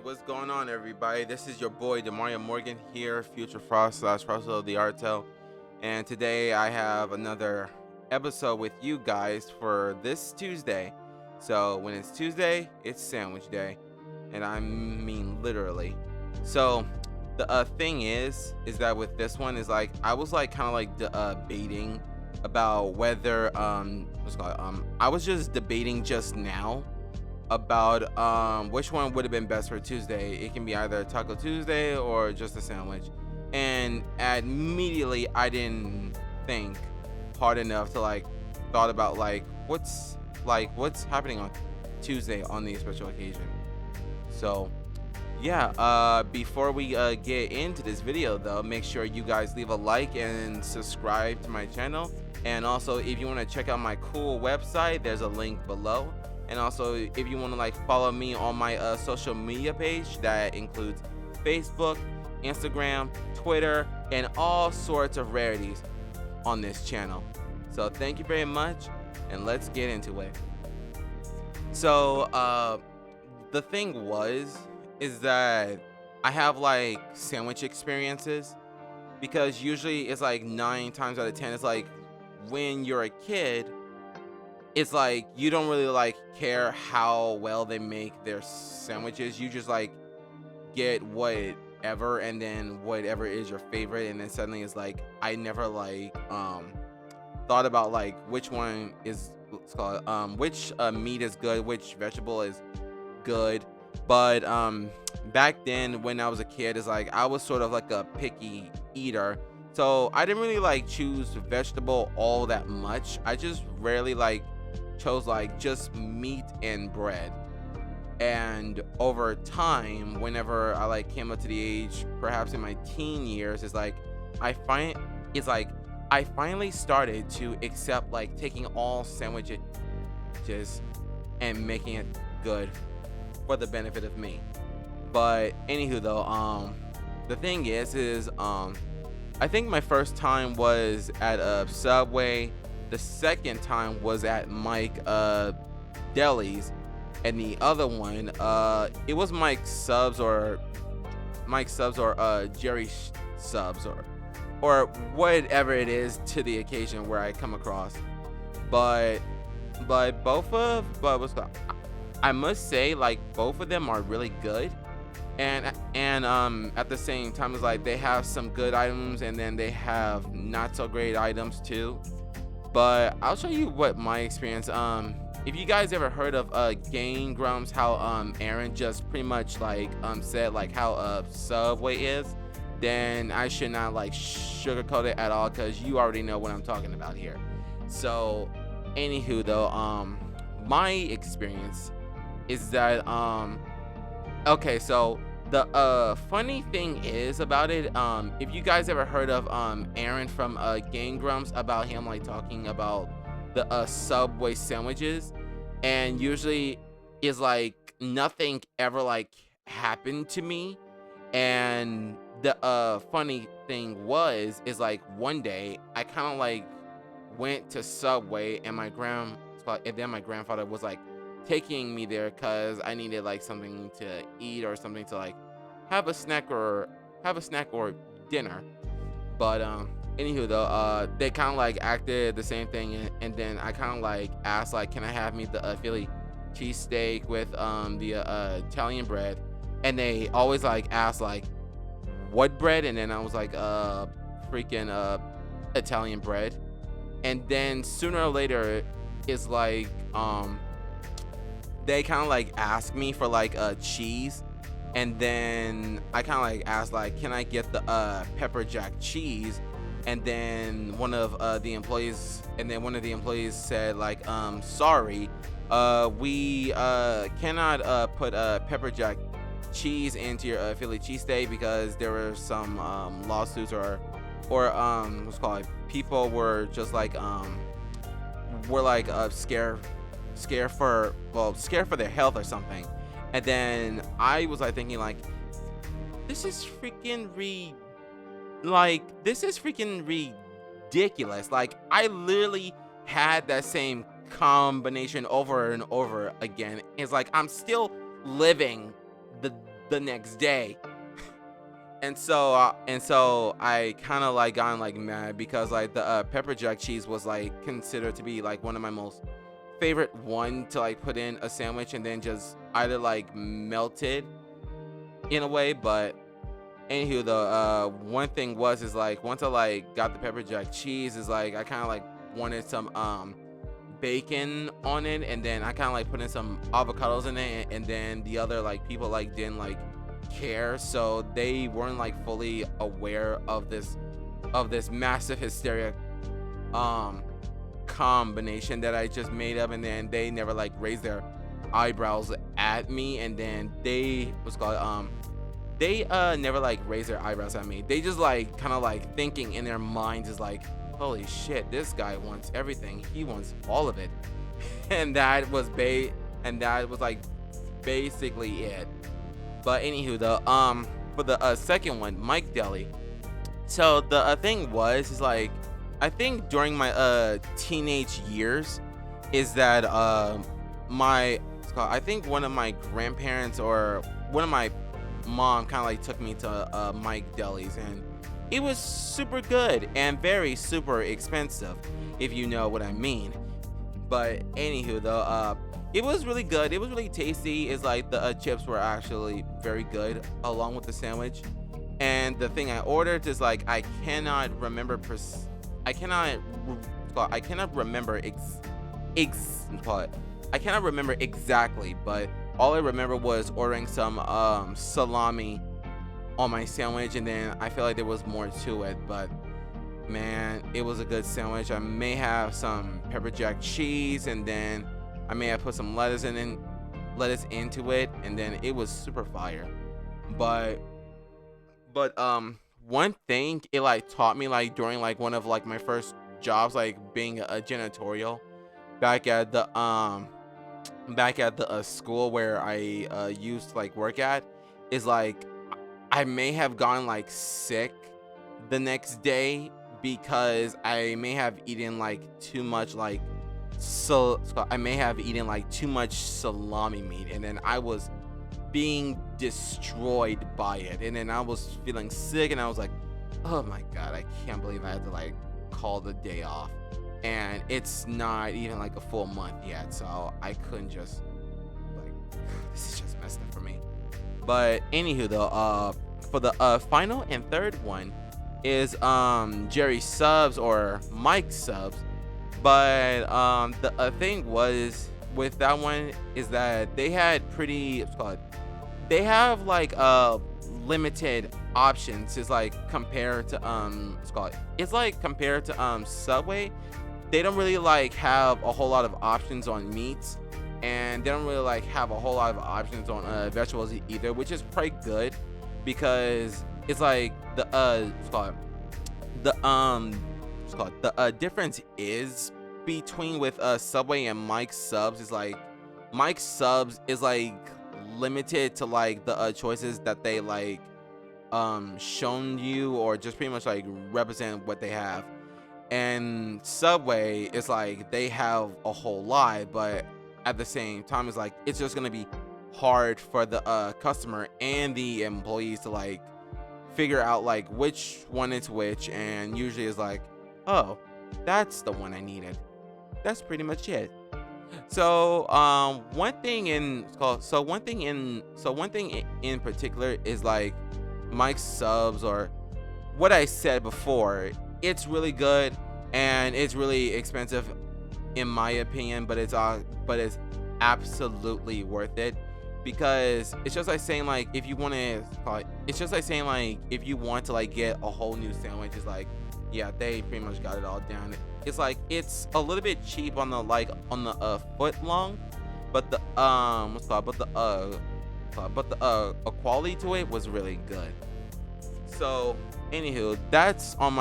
what's going on, everybody? This is your boy Demario Morgan here, Future Frost slash Frost of the Artel, and today I have another episode with you guys for this Tuesday. So when it's Tuesday, it's Sandwich Day, and I mean literally. So the thing is that with this one is like I was like kind of like debating about whether what's it called I was just debating just now about which one would have been best for Tuesday. It can be either Taco Tuesday or just a sandwich. And immediately I didn't think hard enough to like thought about what's happening on Tuesday on the special occasion. So yeah, before we get into this video though, make sure you guys leave a like and subscribe to my channel. And also if you want to check out my cool website, there's a link below. And also if you want to like follow me on my social media page, that includes Facebook, Instagram, Twitter, and all sorts of rarities on this channel. So thank you very much, and let's get into it. So the thing is that I have like sandwich experiences, because usually it's like 9 times out of 10 it's like when you're a kid, it's like you don't really like care how well they make their sandwiches. You just like get whatever, and then whatever is your favorite, and then suddenly it's like I never like thought about like which one is what's called which meat is good, which vegetable is good. But back then when I was a kid, is like I was sort of like a picky eater, so I didn't really like choose vegetable all that much. I just rarely like chose like just meat and bread. And over time, whenever I like came up to the age perhaps in my teen years, I find it's like I finally started to accept like taking all sandwiches and making it good for the benefit of me. But anywho though, the thing is I think my first time was at a Subway. The second time was at Mike Deli's, and the other one it was Mike Subs or Jerry Subs or whatever it is to the occasion where I come across. But what's called, I must say like both of them are really good. And at the same time, it's like they have some good items and then they have not so great items too. But I'll show you what my experience. If you guys ever heard of Game Grumps, how Aaron just pretty much like said like how Subway is, then I should not like sugarcoat it at all, because you already know what I'm talking about here. So anywho though, my experience is that okay, so the funny thing is about it, if you guys ever heard of Aaron from Game Grumps, about him like talking about the Subway sandwiches, and usually is like nothing ever like happened to me. And the funny thing is like one day I kind of like went to Subway, and then my grandfather was like taking me there because I needed like something to eat or something to like have a snack or dinner. But anywho though, they kind of like acted the same thing, and then I kind of like asked like, can I have me the Philly cheesesteak with the Italian bread? And they always like ask like what bread, and then I was like freaking Italian bread. And then sooner or later it's like they kind of like ask me for like cheese, and then I kind of like asked like, can I get the pepper jack cheese? And then one of the employees said like, sorry, we cannot put pepper jack cheese into your Philly cheesesteak, because there were some lawsuits or what's called, people were just like were like scared for their health or something. And then I was like thinking like, this is freaking ridiculous. Like I literally had that same combination over and over again. It's like I'm still living the the next day. And so I kind of like gotten like mad because like the pepper jack cheese was like considered to be like one of my most favorite one to like put in a sandwich and then just either like melted in a way. But anywho, the one thing was is like once I like got the pepper jack cheese is like I kind of like wanted some bacon on it, and then I kind of like put in some avocados in it, and then the other like people like didn't like care, so they weren't like fully aware of this massive hysteria um combination that I just made up, and then they never like raised their eyebrows at me, and then they what's called they never like raised their eyebrows at me. They just like kind of like thinking in their minds is like, holy shit, this guy wants everything, he wants all of it. And that was like basically it. But anywho, the for the second one, Mike Deli. So the thing was is like I think during my teenage years is that I think one of my grandparents or one of my mom kind of like took me to Mike Deli's, and it was super good and very super expensive, if you know what I mean. But anywho, though, it was really good. It was really tasty. It's like the chips were actually very good along with the sandwich. And the thing I ordered is like I cannot remember I cannot I cannot remember I cannot remember exactly, but all I remember was ordering some salami on my sandwich, and then I feel like there was more to it, but man, it was a good sandwich. I may have some pepper jack cheese, and then I may have put some lettuce into it, and then it was super fire. But one thing it like taught me like during like one of like my first jobs, like being a janitorial back at the school where I used to like work at, is like I may have gone like sick the next day because I may have eaten like too much like I may have eaten like too much salami meat, and then I was being destroyed by it, and then I was feeling sick, and I was like, oh my god, I can't believe I had to like call the day off, and it's not even like a full month yet, so I couldn't just like this is just messed up for me. But anywho, though, for the final and third one is Jerry Subs or Mike Subs. But the thing was with that one is that they had they have like limited options. It's like compared to it's like compared to Subway. They don't really like have a whole lot of options on meats, and they don't really like have a whole lot of options on vegetables either, which is pretty good because it's like the difference is between with Subway and Mike Subs is like Mike Subs is like limited to like the choices that they like shown you, or just pretty much like represent what they have. And Subway is like they have a whole lot, but at the same time it's like it's just gonna be hard for the customer and the employees to like figure out like which one is which, and usually is like, oh, that's the one I needed. That's pretty much it. So one thing in particular is like Mike's Subs, or what I said before, it's really good and it's really expensive in my opinion, but it's absolutely worth it, because it's just like saying like if you want to it's just like saying like if you want to like get a whole new sandwich, it's like, yeah, they pretty much got it all down. It's like it's a little bit cheap on the foot long, but the quality to it was really good. So anywho, that's on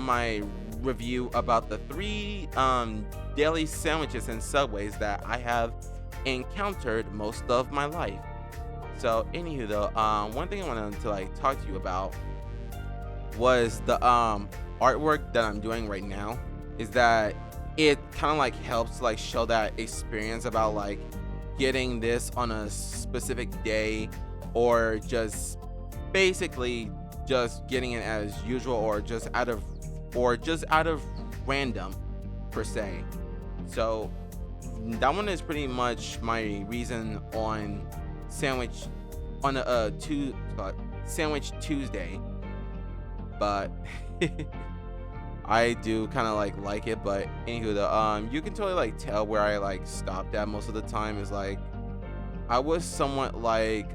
my review about the 3 daily sandwiches and Subways that I have encountered most of my life. So anywho, though, one thing I wanted to like talk to you about was the artwork that I'm doing right now. Is that it kind of like helps like show that experience about like getting this on a specific day, or just basically just getting it as usual, or just out of random per se. So that one is pretty much my reason on sandwich on a sandwich Tuesday. But I do kind of like it. But anywho, the you can totally like tell where I like stopped at most of the time is like I was somewhat like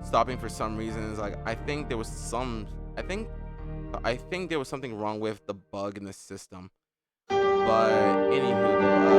stopping for some reasons. Like I think there was something wrong with the bug in the system. But anywho, though,